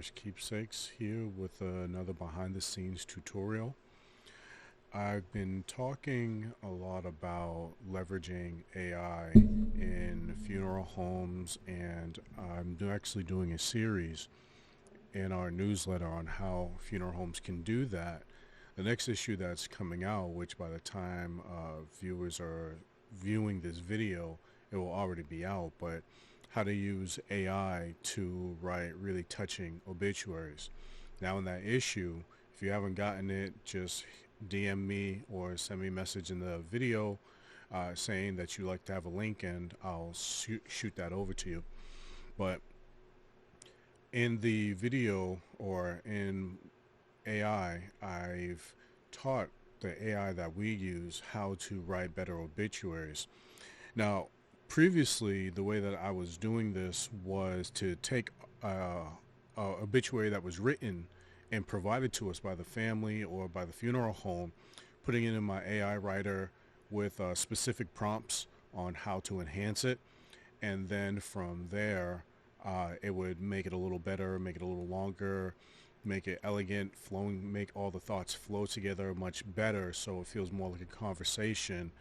Cherished Keepsakes here with another behind the scenes tutorial. I've been talking a lot about leveraging AI in funeral homes, and I'm actually doing a series in our newsletter on how funeral homes can do that. The next issue that's coming out, which by the time viewers are viewing this video, it will already be out, but how to use AI to write really touching obituaries. Now, in that issue, if you haven't gotten it, just DM me or send me a message in the video saying that you like to have a link, and I'll shoot that over to you. But in the video or in AI, I've taught the AI that we use how to write better obituaries. Now, previously, the way that I was doing this was to take a obituary that was written and provided to us by the family or by the funeral home, putting it in my AI writer with specific prompts on how to enhance it, and then from there, it would make it a little better, make it a little longer, make it elegant, flowing, make all the thoughts flow together much better, so it feels more like a conversation,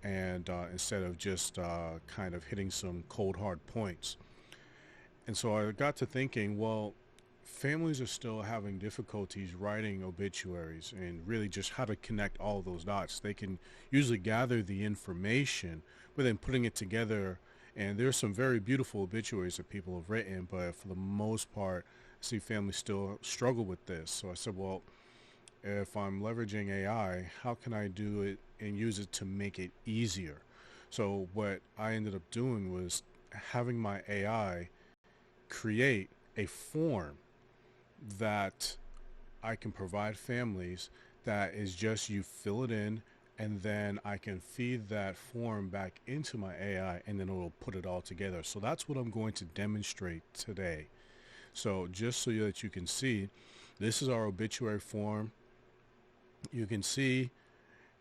and instead of just kind of hitting some cold hard points. And so I got to thinking, well, families are still having difficulties writing obituaries and really just how to connect all of those dots. They can usually gather the information, but then putting it together, and there's some very beautiful obituaries that people have written, but for the most part, I see families still struggle with this. So I said, well, if I'm leveraging AI, how can I do it and use it to make it easier? So what I ended up doing was having my AI create a form that I can provide families that is just you fill it in, and then I can feed that form back into my AI, and then it will put it all together. So that's what I'm going to demonstrate today. So just so that you can see, this is our obituary form. You can see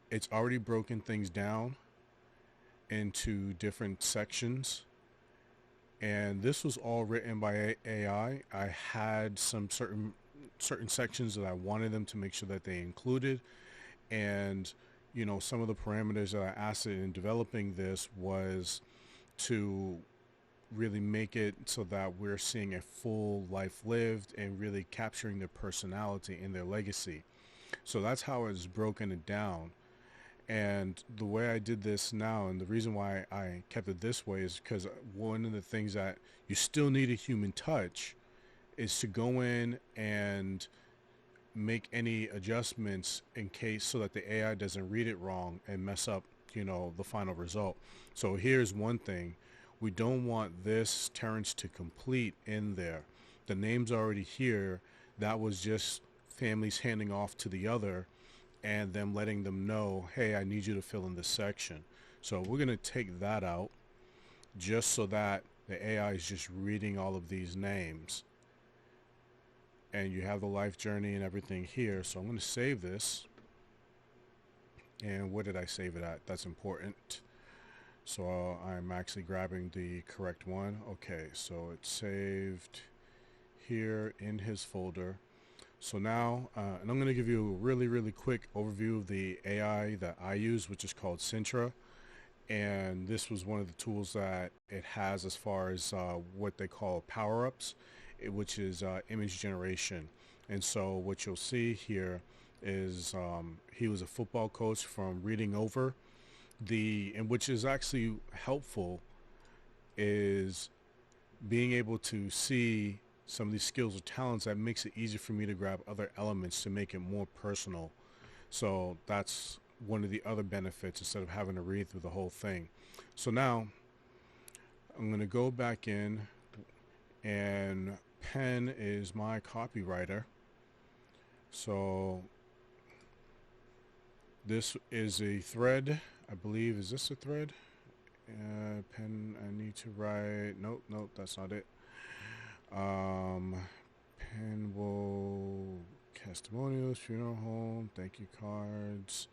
it's already broken things down into different sections, and this was all written by AI. I had some certain sections that I wanted them to make sure that they included, and some of the parameters that I asked it in developing this was to really make it so that we're seeing a full life lived and really capturing their personality and their legacy. So that's how it's broken it down. And the way I did this now, and the reason why I kept it this way, is because one of the things that you still need a human touch is to go in and make any adjustments in case, so that the AI doesn't read it wrong and mess up, the final result. So here's one thing. We don't want this Terrence to complete in there. The name's already here. That was just families handing off to the other and them letting them know, hey, I need you to fill in this section. So we're going to take that out just so that the AI is just reading all of these names. And you have the life journey and everything here. So I'm going to save this. And where did I save it at? That's important. So I'm actually grabbing the correct one. Okay, so it's saved here in his folder. So now, and I'm going to give you a really, really quick overview of the AI that I use, which is called Sintra. And this was one of the tools that it has as far as what they call power-ups, which is image generation. And so what you'll see here is he was a football coach from reading over and which is actually helpful, is being able to see some of these skills or talents that makes it easier for me to grab other elements to make it more personal. So that's one of the other benefits, instead of having to read through the whole thing. So now I'm going to go back in, and Pen is my copywriter. So this is a thread, I believe. Is this a thread? Pen, I need to write. Nope, that's not it. Pen will testimonials, funeral home, thank you cards.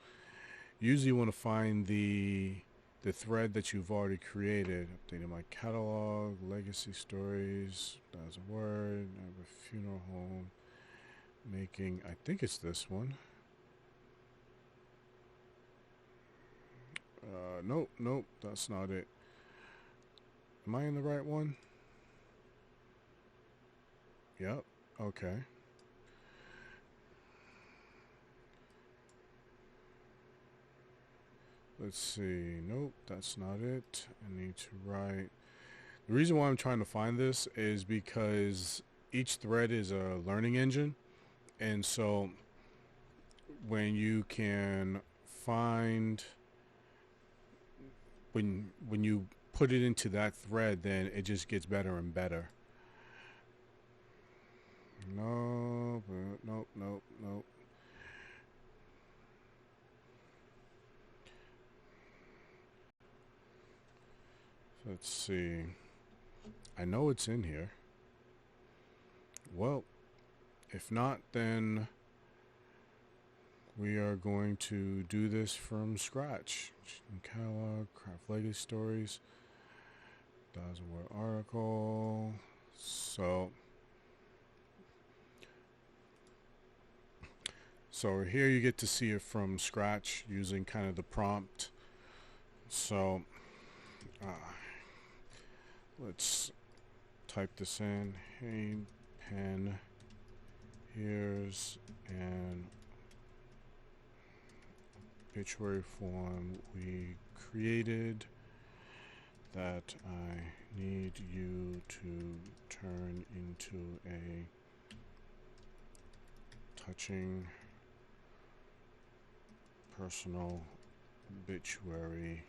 Usually you want to find the the thread that you've already created. Updating my catalog, legacy stories, that's a word. I have a funeral home. Making, I think it's this one. Nope, that's not it. Am I in the right one? Yep, okay. Let's see. Nope, that's not it. I need to write. The reason why I'm trying to find this is because each thread is a learning engine. And so when you can find, when you put it into that thread, then it just gets better and better. Nope. Let's see. I know it's in here. Well, if not, then we are going to do this from scratch. Catalog, craft legacy stories, 1,000-word article. So here you get to see it from scratch using kind of the prompt. So let's type this in. Hey, pen, here's an obituary form we created that I need you to turn into a touching personal obituary.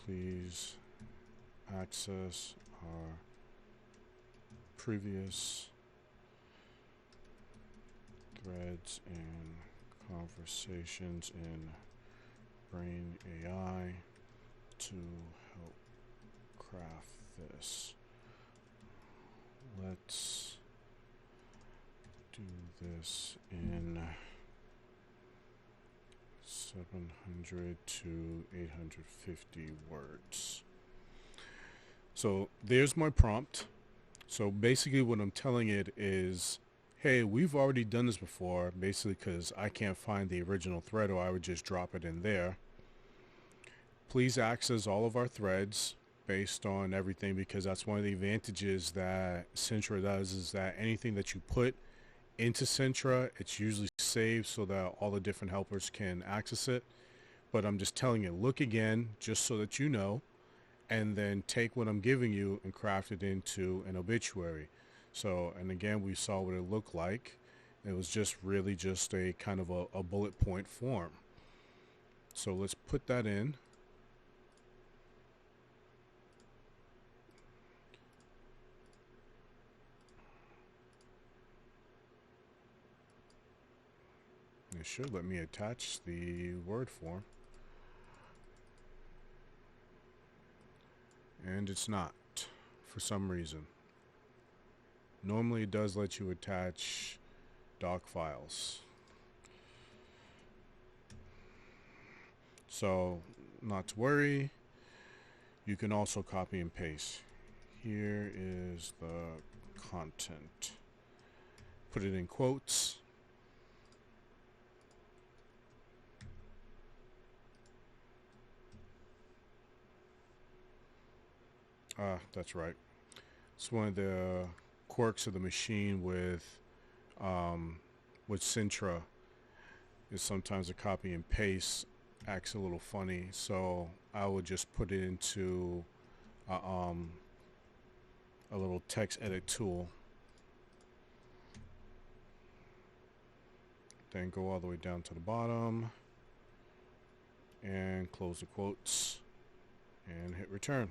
Please access our previous threads and conversations in Brain AI to help craft this. Let's do this in 700 to 850 words. So there's my prompt. So basically what I'm telling it is, hey, we've already done this before, basically because I can't find the original thread, or I would just drop it in there. Please access all of our threads based on everything, because that's one of the advantages that Centra does, is that anything that you put into Centra, it's usually saved so that all the different helpers can access it. But I'm just telling it, look again, just so that you know, and then take what I'm giving you and craft it into an obituary. So, and again, we saw what it looked like. It was just really just a kind of a bullet point form. So let's put that in. It should let me attach the word form. And it's not, for some reason. Normally it does let you attach doc files. So, not to worry. You can also copy and paste. Here is the content. Put it in quotes. That's right. It's one of the quirks of the machine with Sintra, is sometimes a copy and paste acts a little funny. So I would just put it into a little text edit tool. Then go all the way down to the bottom and close the quotes and hit return.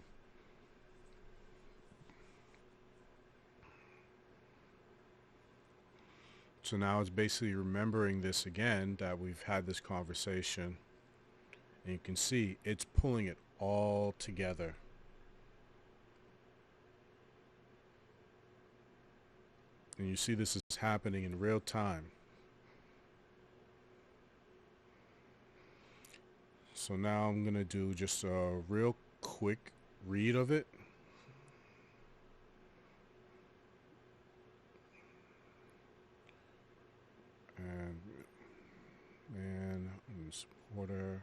So now it's basically remembering this again, that we've had this conversation, and you can see it's pulling it all together. And you see this is happening in real time. So now I'm going to do just a real quick read of it. And man, supporter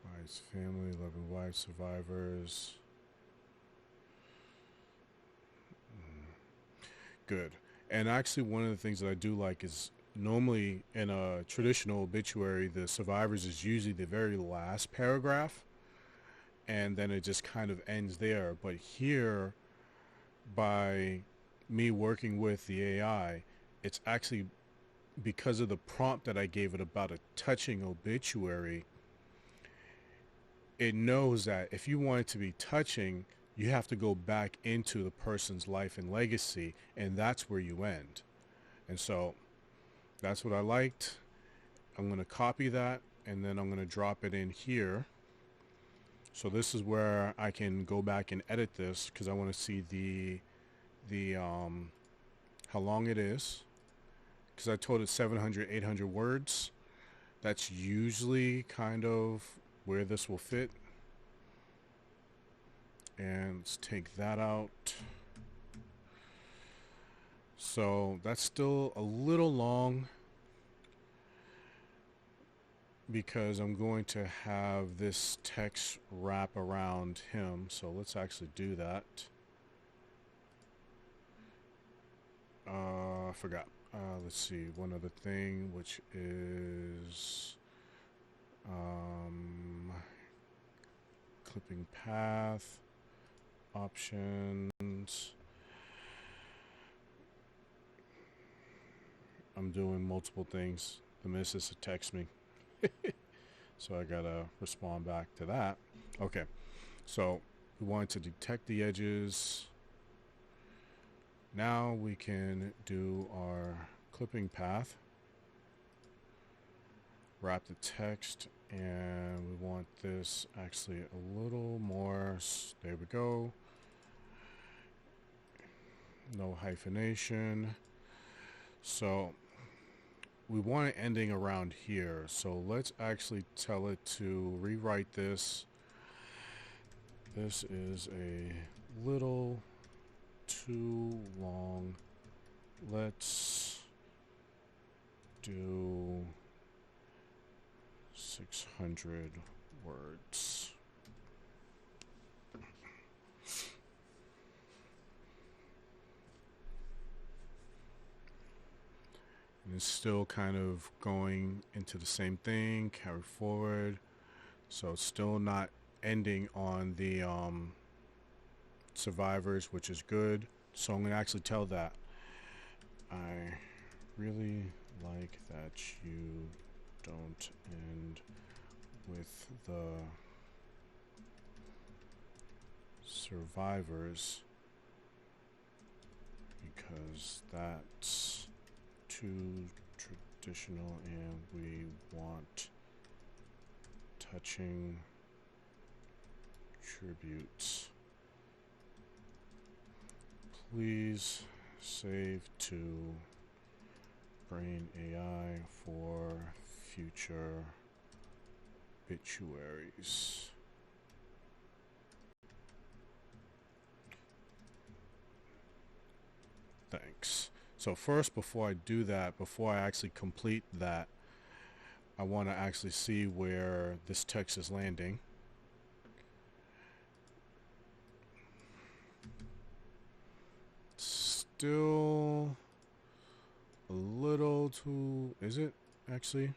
by his family, 11 wives, survivors. Good. And actually, one of the things that I do like is normally in a traditional obituary, the survivors is usually the very last paragraph, and then it just kind of ends there. But here, by me working with the AI, it's actually because of the prompt that I gave it about a touching obituary, it knows that if you want it to be touching, you have to go back into the person's life and legacy, and that's where you end. And so that's what I liked. I'm going to copy that, and then I'm going to drop it in here. So this is where I can go back and edit this because I want to see the how long it is, because I told it 700, 800 words. That's usually kind of where this will fit. And let's take that out. So that's still a little long because I'm going to have this text wrap around him. So let's actually do that. I forgot. Let's see. One other thing, which is clipping path, options. I'm doing multiple things. The missus texts me. So I gotta respond back to that. Okay. So we want to detect the edges. Now we can do our clipping path, wrap the text, and we want this actually a little more. There we go. No hyphenation. So we want it ending around here. So let's actually tell it to rewrite this. This is a little too long. Let's do 600 words. And it's still kind of going into the same thing, carry forward. So it's still not ending on the survivors, which is good. So I'm going to actually tell that I really like that you don't end with the survivors because that's too traditional and we want touching tributes. Please save to Brain AI for future obituaries. Thanks. So first, before I do that, before I actually complete that, I want to actually see where this text is landing. Still a little too, is it actually?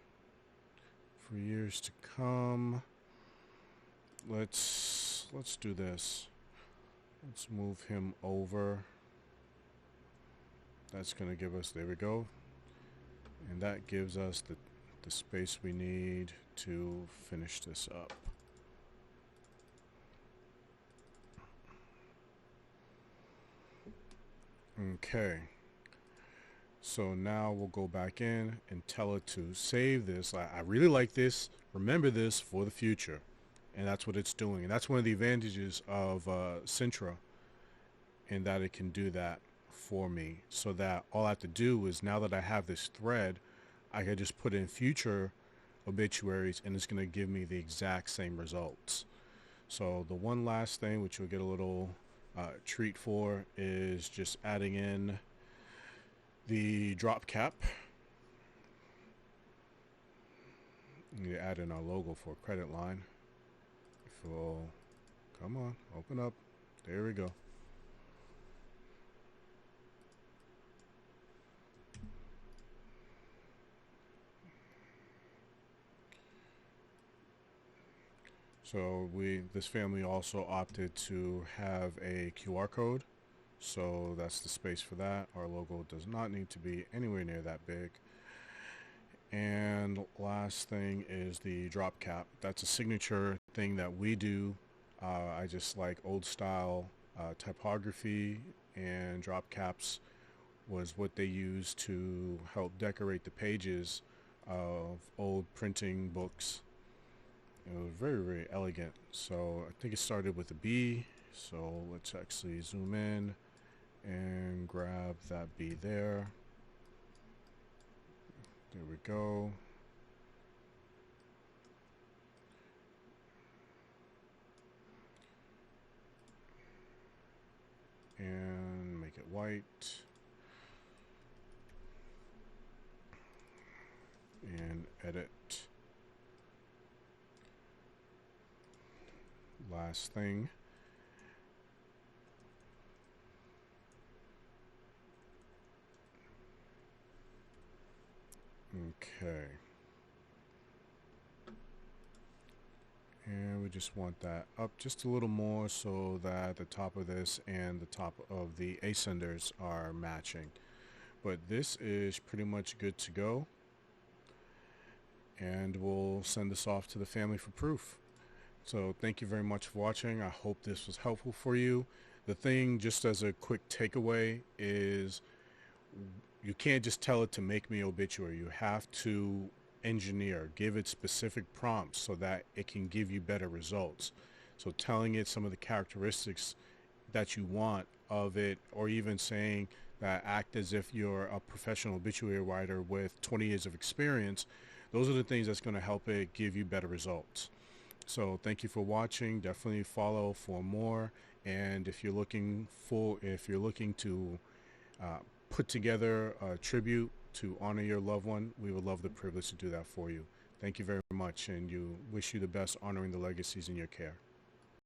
For years to come. Let's do this. Let's move him over. That's going to give us, there we go. And that gives us the space we need to finish this up. Okay. So now we'll go back in and tell it to save this. I really like this. Remember this for the future. And that's what it's doing. And that's one of the advantages of Sintra, in that it can do that for me. So that all I have to do is, now that I have this thread, I can just put in future obituaries, and it's going to give me the exact same results. So the one last thing, which you'll get a little treat for, is just adding in the drop cap. You add in our logo for a credit line. If we'll, come on, open up. There we go. So this family also opted to have a QR code. So that's the space for that. Our logo does not need to be anywhere near that big. And last thing is the drop cap. That's a signature thing that we do. I just like old style typography, and drop caps was what they used to help decorate the pages of old printing books. It was very, very elegant. So I think it started with a B. So let's actually zoom in and grab that B there. There we go. And make it white. And edit. Last thing. Okay. And we just want that up just a little more so that the top of this and the top of the ascenders are matching. But this is pretty much good to go. And we'll send this off to the family for proof. So thank you very much for watching. I hope this was helpful for you. The thing, just as a quick takeaway, is you can't just tell it to make me obituary. You have to engineer, give it specific prompts so that it can give you better results. So telling it some of the characteristics that you want of it, or even saying that act as if you're a professional obituary writer with 20 years of experience, those are the things that's going to help it give you better results. So thank you for watching. Definitely follow for more. And if you're looking to put together a tribute to honor your loved one, we would love the privilege to do that for you. Thank you very much, and wish you the best honoring the legacies in your care.